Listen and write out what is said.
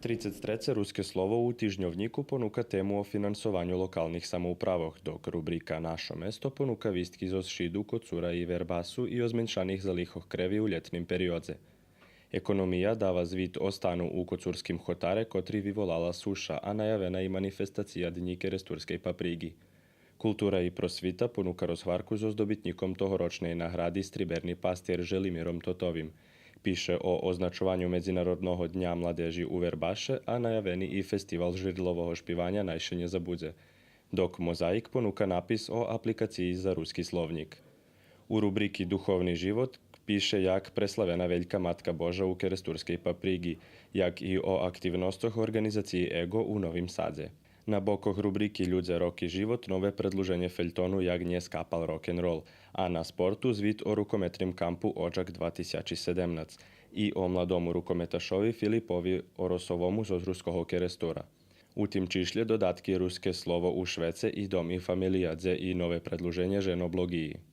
33. ruske slovo u tižnjovniku ponuka temu o finansovanju lokalnih samoupravoh, dok rubrika Našo mesto ponuka vistki zo šidu kocura i verbasu i o zmenšanih zalihoh krevi u ljetnim periodze. Ekonomija dava zvit o stanu u kocurskim hotare, kotri vyvolala suša, a najavena i manifestacija dní keresturskej paprigi. Kultura i prosvita ponuka rozhvarku so zdobitnikom tohoročnej nahrady striberni pastier Želimirom Totovim. Piše o označovanju Medzinárodného dňa mladeži u Verbaše, a najaveni i festival žridlovoho špivanja Najšenje za budze. Dok Mozaik ponuka napis o aplikaciji za ruski slovnik. U rubriki Duhovni život piše jak preslavena Veljka Matka Boža u keresturskej paprigi, jak i o aktivnostoch organizaciji Ego u Novim Sadze. Na bokoh rubriki Ľudze, rok i život nové predluženje feljtonu jak nje skapal rock'n'roll, a na sportu zvit o rukometrim kampu Odžak 2017 i o mladomu rukometašovi Filipovi Orosovomu z ruskoho kerestura. U tim čišlje dodatki ruske slovo u Švece i dom i familijadze i nove predluženje ženoblogiji.